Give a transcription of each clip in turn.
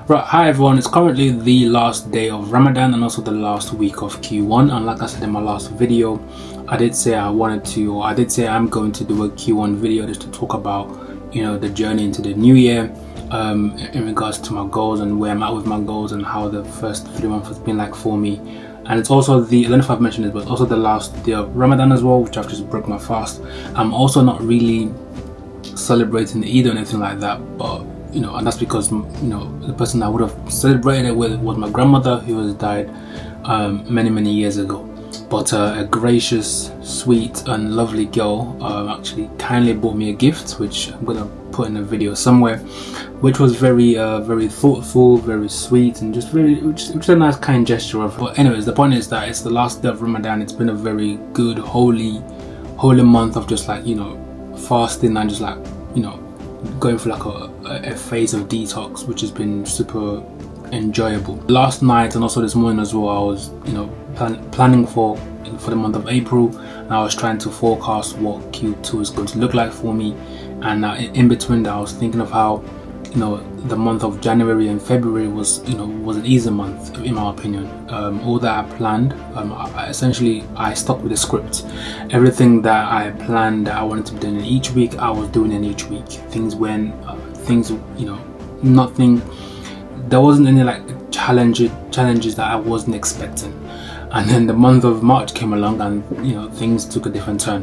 Right, hi everyone, it's currently the last day of Ramadan and also the last week of Q1, and like I said in my last video, I did say I'm going to do a Q1 video just to talk about, the journey into the new year, in regards to my goals and where I'm at with my goals and how the first 3 months has been like for me. And it's also I don't know if I've mentioned it, but it's also the last day of Ramadan as well, which I've just broke my fast. I'm also not really celebrating Eid or anything like that, but and that's because the person I would have celebrated it with was my grandmother, who has died many years ago. But a gracious, sweet and lovely girl actually kindly bought me a gift, which I'm gonna put in a video somewhere, which was very thoughtful, very sweet, and which is a nice kind gesture of her. But anyways, the point is that it's the last day of Ramadan. It's been a very good holy month of just fasting and just going for a phase of detox, which has been super enjoyable. Last night and also this morning as well, I was planning for the month of April, and I was trying to forecast what Q2 is going to look like for me. And in between that, I was thinking of how the month of January and February was an easy month in my opinion. All that I planned, I stuck with the script. Everything that I planned that I wanted to be doing in each week, I was doing in each week. Nothing, there wasn't any challenges that I wasn't expecting. And then the month of March came along and things took a different turn.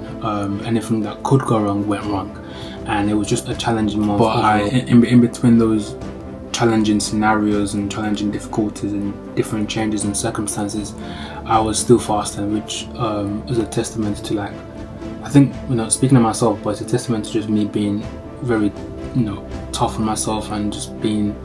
Anything that could go wrong went wrong, and it was just a challenging month. But in between those challenging scenarios and challenging difficulties and different changes and circumstances, I was still fasting, which is a testament to I think speaking of myself, but it's a testament to just me being very tough on myself and just being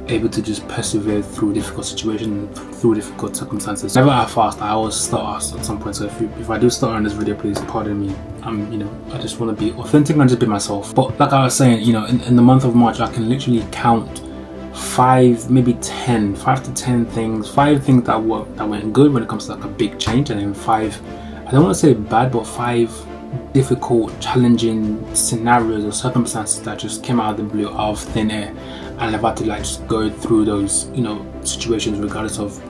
able to just persevere through difficult situations, through difficult circumstances. Whenever I fast, I always start at some point. So if I do start on this video, please pardon me. I just want to be authentic and just be myself. But like I was saying, in the month of March, I can literally count 5 to 10 things, 5 things that went good when it comes to a big change, and then 5, I don't want to say bad, but 5 difficult, challenging scenarios or circumstances that just came out of the blue, out of thin air, and I've had to just go through those situations regardless of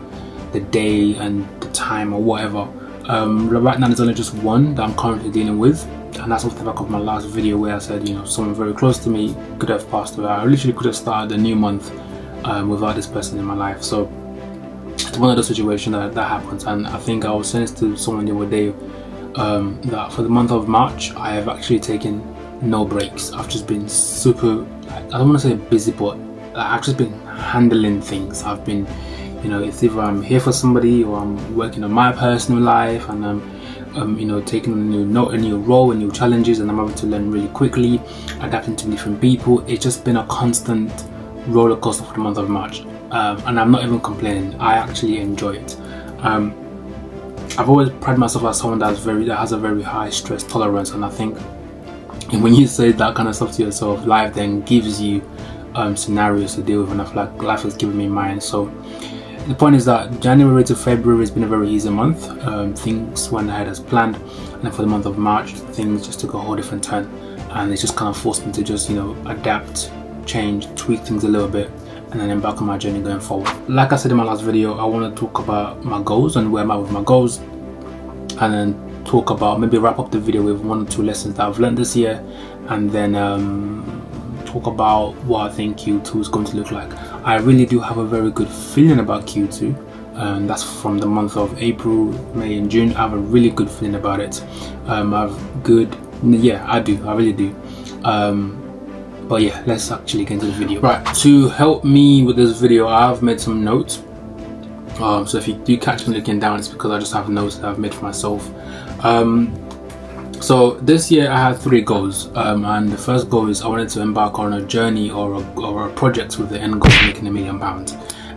the day and the time or whatever. Right now there's only just one that I'm currently dealing with, and that's off the back of my last video where I said someone very close to me could have passed away. I literally could have started a new month without this person in my life. So it's one of those situations that happens. And I think I was saying this to someone the other day, that for the month of March I have actually taken no breaks. I've just been super, I don't want to say busy, but I've just been handling things. I've been it's either I'm here for somebody or I'm working on my personal life, and I'm taking on a new role and new challenges, and I'm able to learn really quickly, adapting to different people. It's just been a constant roller coaster for the month of March, and I'm not even complaining. I actually enjoy it. I've always prided myself as someone that has a very high stress tolerance, and I think when you say that kind of stuff to yourself, life then gives you scenarios to deal with, and I feel like life has given me mine. So the point is that January to February has been a very easy month. Things went ahead as planned, and then for the month of March, things just took a whole different turn, and it just kind of forced me to just adapt, change, tweak things a little bit, and then embark on my journey going forward. Like I said in my last video, I want to talk about my goals and where I'm at with my goals, and then talk about, maybe wrap up the video with 1 or 2 lessons that I've learned this year, and then talk about what I think Q2 is going to look like. I really do have a very good feeling about Q2, and that's from the month of April, May and June. I have a really good feeling about it. I really do. But yeah, let's actually get into the video. Right, to help me with this video, I've made some notes. So if you do catch me looking down, it's because I just have notes that I've made for myself. So this year I had 3 goals, and the first goal is I wanted to embark on a journey or a project with the end goal of making £1 million.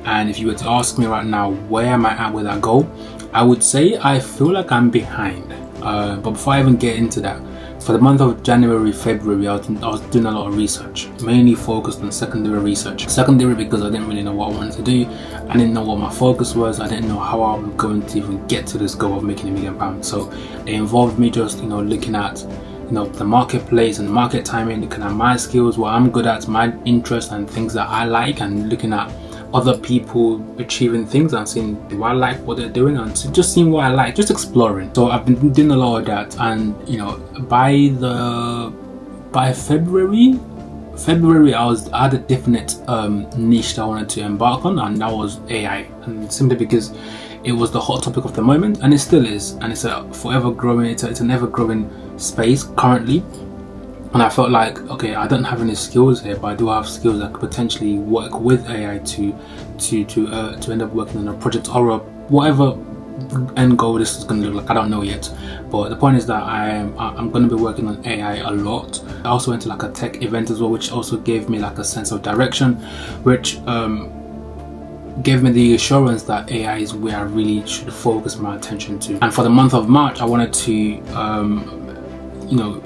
And if you were to ask me right now, where am I at with that goal, I would say I feel like I'm behind. But before I even get into that, for the month of January, February, I was doing a lot of research, mainly focused on secondary research. Secondary because I didn't really know what I wanted to do. I didn't know what my focus was. I didn't know how I was going to even get to this goal of making £1 million. So it involved me just, looking at, the marketplace and market timing, looking at my skills, what I'm good at, my interests and things that I like, and looking at other people achieving things and seeing, do I like what they're doing, and just seeing what I like, just exploring. So I've been doing a lot of that, and by February I had a definite niche that I wanted to embark on, and that was AI, and simply because it was the hot topic of the moment, and it still is, and it's a forever growing, it's an ever growing space currently. And I felt like, okay, I don't have any skills here, but I do have skills that could potentially work with AI to end up working on a project or a whatever end goal this is going to look like. I don't know yet, but the point is that I'm going to be working on AI a lot. I also went to like a tech event as well, which also gave me like a sense of direction, which gave me the assurance that AI is where I really should focus my attention to. And for the month of March, I wanted to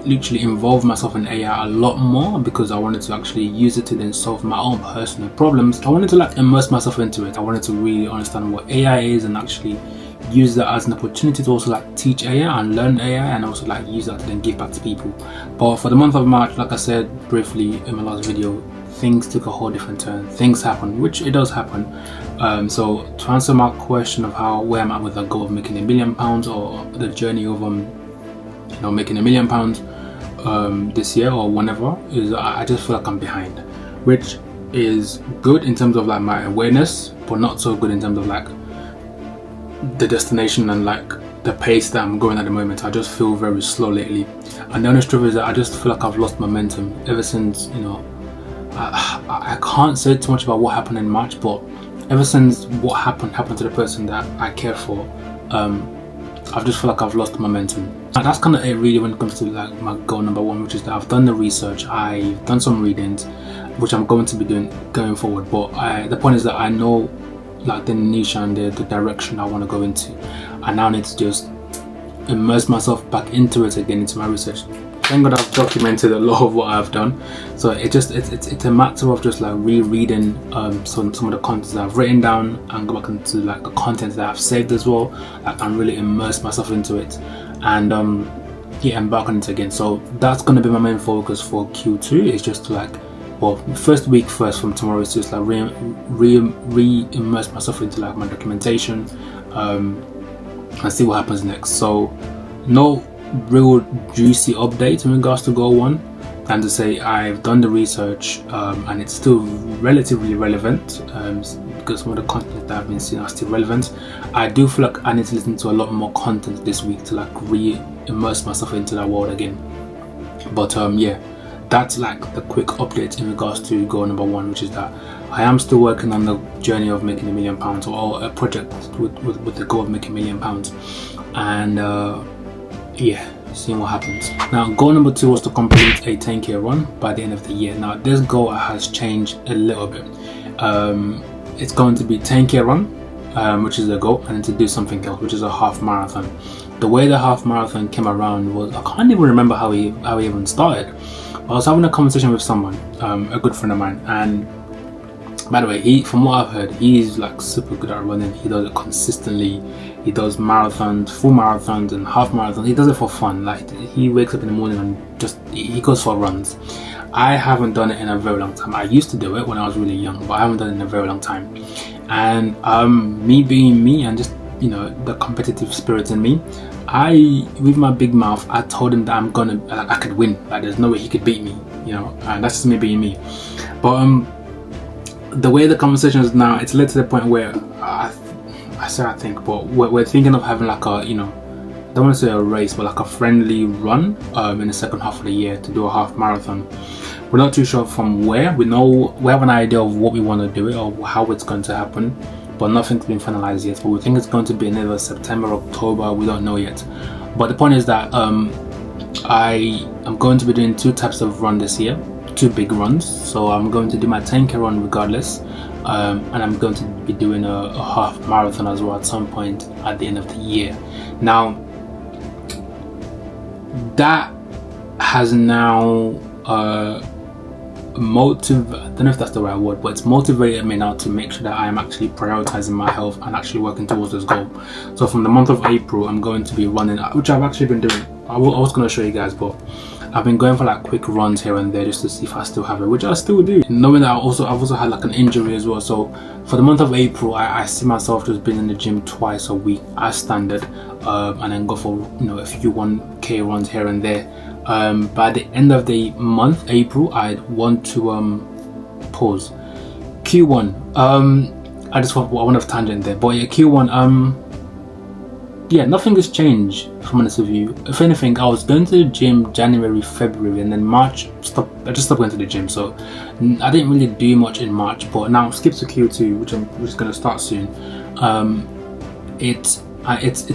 literally involve myself in AI a lot more, because I wanted to actually use it to then solve my own personal problems. I wanted to like immerse myself into it. I wanted to really understand what AI is and actually use that as an opportunity to also like teach AI and learn AI, and also like use that to then give back to people. But for the month of March, like I said briefly in my last video, things took a whole different turn. Things happen, which it does happen. So to answer my question of where I'm at with the goal of making £1 million, or the journey of making £1 million this year or whenever, is I just feel like I'm behind, which is good in terms of like my awareness, but not so good in terms of like the destination and like the pace that I'm going at the moment. I just feel very slow lately, and the honest truth is that I just feel like I've lost momentum ever since I can't say too much about what happened in March, but ever since what happened to the person that I care for, I just feel like I've lost momentum. And that's kind of it really when it comes to like my goal number one, which is that I've done the research, I've done some readings, which I'm going to be doing going forward. But the point is that I know like the niche and the direction I want to go into. I now need to just immerse myself back into it again, into my research. Thank God I've documented a lot of what I've done, so it's a matter of just like rereading some of the content that I've written down, and go back into like the content that I've saved as well, like, and really immerse myself into it, and embark on it again. So that's going to be my main focus for Q2, is just to like, well, first week first from tomorrow is just like re-immerse myself into like my documentation, and see what happens next. So no real juicy update in regards to goal one, and to say I've done the research, and it's still relatively relevant, because some of the content that I've been seeing are still relevant. I do feel like I need to listen to a lot more content this week to like re-immerse myself into that world again. But that's like the quick update in regards to goal number one, which is that I am still working on the journey of making £1 million, or a project with the goal of making £1 million, and seeing what happens. Now, goal number two was to complete a 10k run by the end of the year. Now, this goal has changed a little bit. It's going to be 10k run, which is the goal, and to do something else, which is a half marathon. The way the half marathon came around was, I can't even remember how he even started. I was having a conversation with someone, a good friend of mine, and by the way, from what I've heard, he's like super good at running. He does it consistently. He does marathons, full marathons and half marathons. He does it for fun. Like, he wakes up in the morning and he goes for runs. I haven't done it in a very long time. I used to do it when I was really young, but I haven't done it in a very long time. And me being me, and just the competitive spirit in me, with my big mouth, I told him that I could win. Like, there's no way he could beat me. And that's just me being me. But the way the conversation is now, it's led to the point where I think, but we're thinking of having like I don't want to say a race, but like a friendly run in the second half of the year to do a half marathon. We're not too sure from where. We have an idea of what we want to do it, or how it's going to happen, but nothing's been finalized yet. But we think it's going to be in either September or October. We don't know yet. But the point is that I am going to be doing two types of run this year, two big runs. So I'm going to do my 10k run regardless, and I'm going to be doing a half marathon as well at some point at the end of the year. Now, that has now I don't know if that's the right word, but it's motivated me now to make sure that I am actually prioritizing my health and actually working towards this goal. So from the month of April, I'm going to be running, which I've actually been doing. I was going to show you guys, but I've been going for like quick runs here and there just to see if I still have it, which I still do. Knowing that I've also had like an injury as well. So for the month of April, I see myself just being in the gym twice a week as standard, and then go for a few 1K runs here and there. By the end of the month, April, I want to pause Q1. I just went off tangent there, but yeah, Q1. Yeah, nothing has changed, if I'm honest with you. If anything, I was going to the gym January, February, and then March, I just stopped going to the gym. So I didn't really do much in March, but now skip to Q2, which I'm just going to start soon. It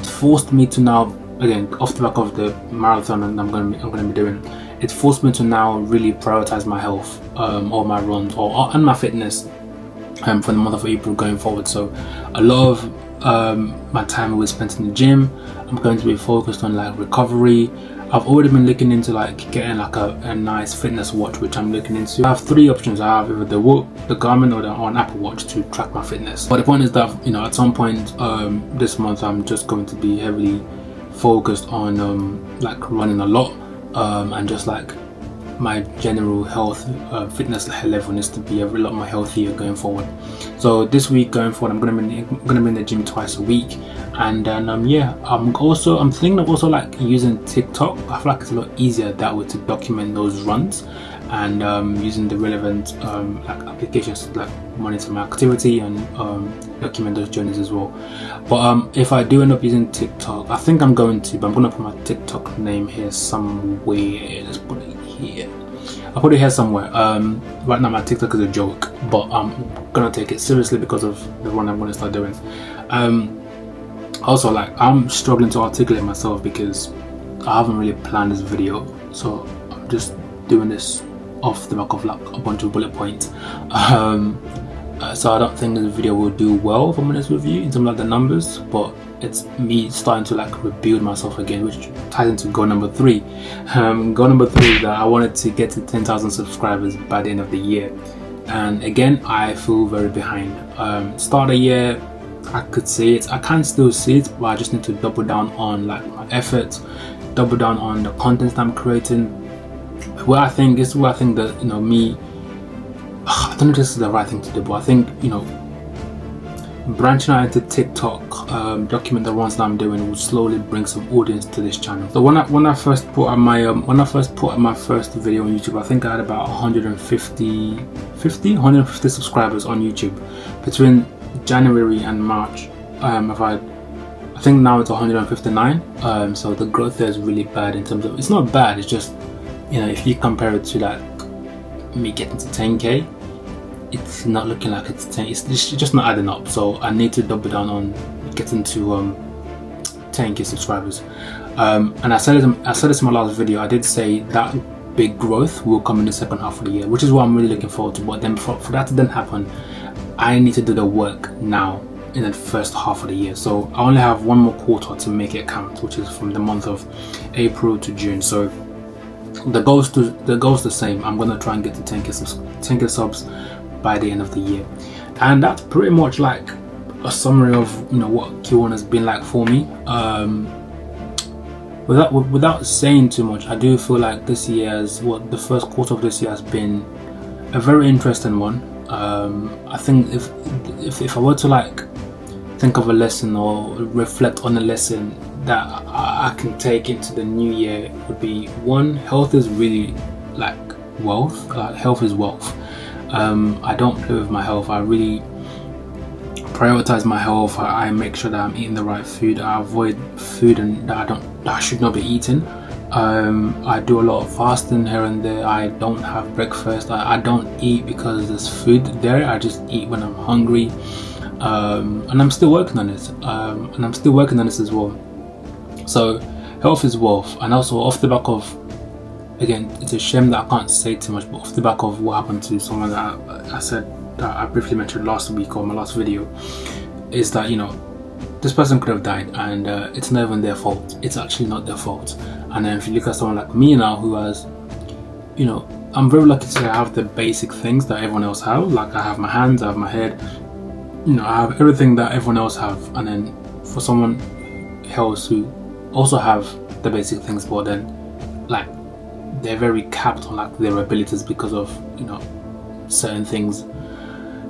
forced me to now, again, off the back of the marathon I'm going to be doing, it forced me to now really prioritize my health, or my runs, and my fitness, for the month of April going forward. So a lot of my time was spent in the gym. I'm going to be focused on like recovery. I've already been looking into like getting like a nice fitness watch, which I'm looking into. I have three options. I have either the Garmin or an Apple Watch to track my fitness. But the point is that at some point this month I'm just going to be heavily focused on like running a lot, and just like my general health, fitness level needs to be a lot more healthier going forward. So this week going forward, I'm gonna be in the gym twice a week, and then I'm thinking of also like using TikTok. I feel like it's a lot easier that way to document those runs, and using the relevant like applications to like monitor my activity and document those journeys as well. But if I do end up using TikTok, I think I'm going to, but I'm gonna put my TikTok name here somewhere. Let's put it here. I'll put it here somewhere. Right now my TikTok is a joke, but I'm gonna take it seriously because of the one I'm gonna start doing. Also, like, I'm struggling to articulate myself because I haven't really planned this video, so I'm just doing this off the back of like a bunch of bullet points. So I don't think this video will do well, if I'm honest with you, in terms of like the numbers, but it's me starting to like rebuild myself again, which ties into goal number 3. Goal number 3 is that I wanted to get to 10,000 subscribers by the end of the year, and again I feel very behind. Start of the year, I could see it, I can still see it, but I just need to double down on like my efforts, double down on the content that I'm creating. Where I think that me, I don't know if this is the right thing to do, but I think branching out into TikTok, document the runs that I'm doing, will slowly bring some audience to this channel. So when I first put out my first video on YouTube, I think I had about 150 subscribers on YouTube. Between January and March, I think now it's 159. So the growth there is really bad in terms of, it's not bad, it's just if you compare it to like me getting to 10K, it's not looking like it's 10. It's just not adding up. So I need to double down on getting to 10K subscribers. And I said this in my last video. I did say that big growth will come in the second half of the year, which is what I'm really looking forward to. But then for that to then happen, I need to do the work now in the first half of the year. So I only have one more quarter to make it count, which is from the month of April to June. So the goal's the same. I'm gonna try and get to 10K subs by the end of the year, and that's pretty much like a summary of what Q1 has been like for me. Without saying too much, I do feel like the first quarter of this year has been a very interesting one. I think if I were to like think of a lesson or reflect on a lesson that I can take into the new year, it would be, one, health is really like wealth. Health is wealth. I don't play with my health. I really prioritize my health. I make sure that I'm eating the right food. I avoid food that I should not be eating. I do a lot of fasting here and there. I don't have breakfast. I don't eat because there's food there. I just eat when I'm hungry. And I'm still working on it. And I'm still working on this as well. So health is wealth. And also off the back of, again, it's a shame that I can't say too much, but off the back of what happened to someone that I said that I briefly mentioned last week or my last video, is that this person could have died, and it's not even their fault. It's actually not their fault. And then if you look at someone like me now, who has, I'm very lucky to have the basic things that everyone else have. Like, I have my hands, I have my head, I have everything that everyone else have. And then for someone else who also have the basic things, but then like they're very capped on like their abilities because of, you know, certain things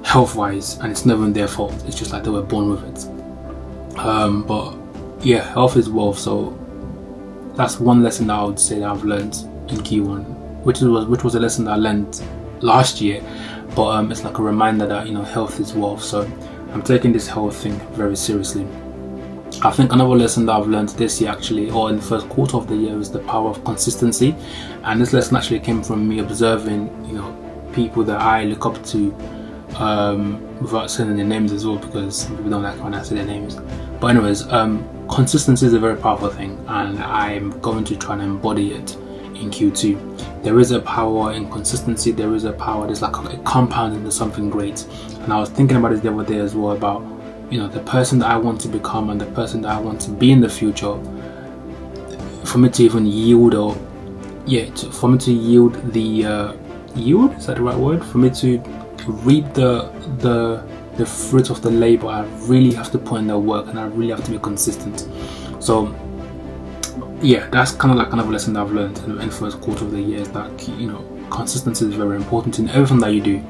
health wise, and it's never their fault. It's just like they were born with it. But yeah, health is wealth. So that's one lesson that I would say that I've learned in Q1, which was a lesson that I learned last year, but it's like a reminder that, you know, health is wealth. So I'm taking this health thing very seriously. I think another lesson that I've learned this year, actually, or in the first quarter of the year, is the power of consistency. And this lesson actually came from me observing, you know, people that I look up to, without saying their names as well, because some people don't like when I say their names. But anyways, consistency is a very powerful thing, and I'm going to try and embody it in Q2. There is a power in consistency. There is a power. There's like a compound into something great. And I was thinking about it the other day as well, about, you know, the person that I want to become and the person that I want to be in the future. For me to even yield, or for me to yield the yield, is that the right word? For me to reap the fruit of the labor, I really have to put in the work, and I really have to be consistent. So yeah, that's kind of like another lesson that I've learned in the first quarter of the year, is that, you know, consistency is very important in everything that you do.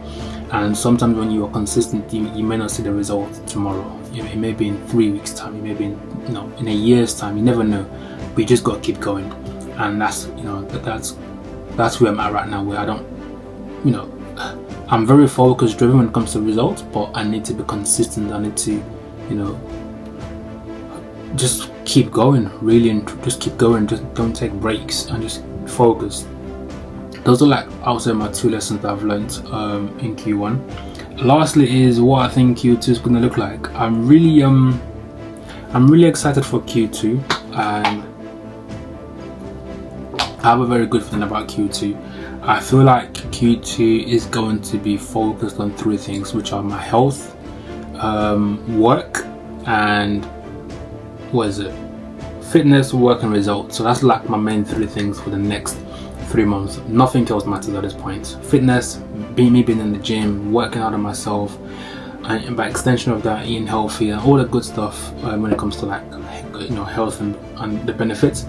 And sometimes when you are consistent, you may not see the result tomorrow. You know, it may be in 3 weeks' time, it may be in, you know, in a year's time. You never know, but you just got to keep going. And that's, you know, that's where I'm at right now, where I don't, you know, I'm very focus driven when it comes to results, but I need to be consistent. I need to, you know, just keep going, really, and just keep going. Just don't take breaks, and just focus. Those are like, I would say, my 2 lessons that I've learned in Q1. Lastly is what I think Q2 is going to look like. I'm really excited for Q2, and I have a very good feeling about Q2. I feel like Q2 is going to be focused on 3 things, which are my health, work, and fitness, work, and results. So that's like my main 3 things for the next 3 months. Nothing else matters at this point. Fitness, me being in the gym, working out on myself, and by extension of that, eating healthy and all the good stuff when it comes to, like, you know, health and the benefits.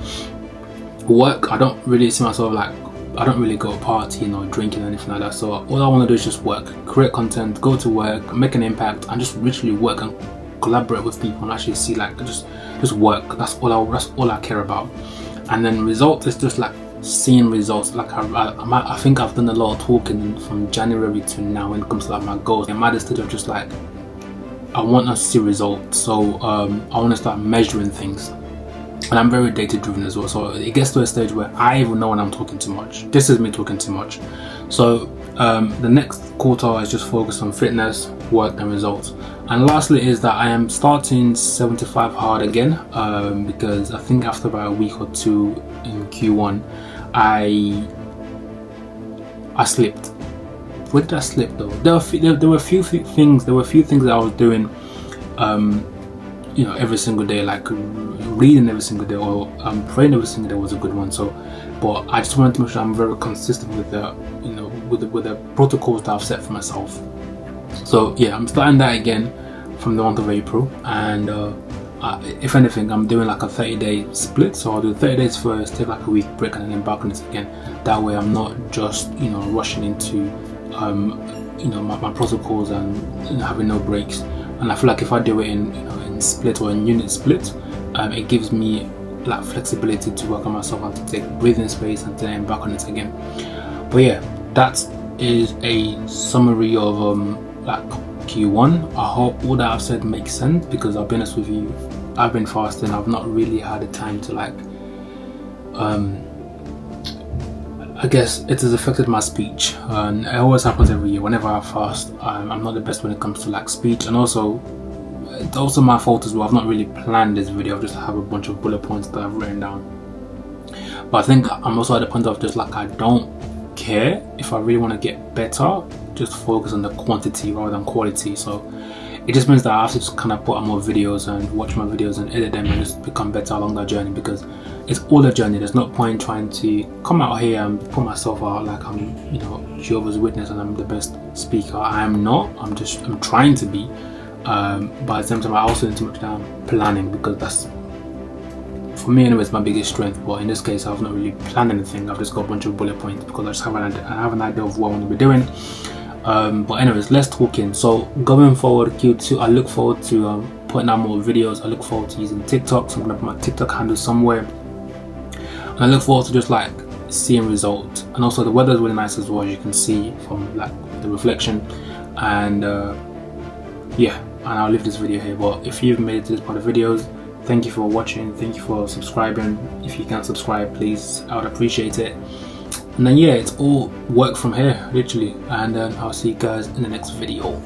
Work, I don't really see myself, like, I don't really go partying or drinking or anything like that. So all I want to do is just work, create content, go to work, make an impact, and just literally work and collaborate with people and actually see, like, just work. That's all I care about. And then results is just like seeing results. Like I think I've done a lot of talking from January to now when it comes to, like, my goals. I'm at the stage of just like, I want to see results. So I want to start measuring things. And I'm very data driven as well, so it gets to a stage where I even know when I'm talking too much. This is me talking too much. So the next quarter is just focused on fitness, work, and results. And lastly is that I am starting 75 hard again, because I think after about a week or 2 in Q1, I slipped. Where did I slip though? There were a few things that I was doing, you know, every single day, like reading every single day, or praying every single day was a good one. So, but I just wanted to make sure I'm very consistent with the, you know, with the protocols that I've set for myself. So yeah, I'm starting that again from the month of April, and if anything, I'm doing like a 30-day split. So I'll do 30 days first, take like a week break, and then embark on it again. That way, I'm not just, you know, rushing into you know, my protocols and, you know, having no breaks. And I feel like if I do it in, you know, in split or in unit split, it gives me like flexibility to work on myself and to take breathing space and then embark on it again. But yeah, that is a summary of like Q1. I hope all that I've said makes sense, because I'll be honest with you, I've been fasting. I've not really had the time to, like, I guess it has affected my speech, and it always happens every year. Whenever I fast, I'm not the best when it comes to, like, speech, and also it's also my fault as well. I've not really planned this video. I just have a bunch of bullet points that I've written down. But I think I'm also at the point of just, like, I don't care. If I really want to get better, just focus on the quantity rather than quality. So it just means that I have to just kind of put out more videos and watch my videos and edit them and just become better along that journey, because it's all a journey. There's no point trying to come out here and put myself out like I'm, you know, Jehovah's Witness and I'm the best speaker. I am not. I'm trying to be. But at the same time, I also need to make sure I'm planning, because for me anyway, it's my biggest strength. But in this case, I've not really planned anything. I've just got a bunch of bullet points because I just have an idea of what I want to be doing. But anyways, let's talk in. So going forward, Q2, I look forward to putting out more videos. I look forward to using TikTok, so I'm gonna put my TikTok handle somewhere. And I look forward to just like seeing results. And also the weather is really nice as well, as you can see from like the reflection. And yeah, and I'll leave this video here. But if you've made it to this part of videos, thank you for watching, thank you for subscribing. If you can subscribe, please, I would appreciate it. And then yeah, it's all work from here, literally. And I'll see you guys in the next video.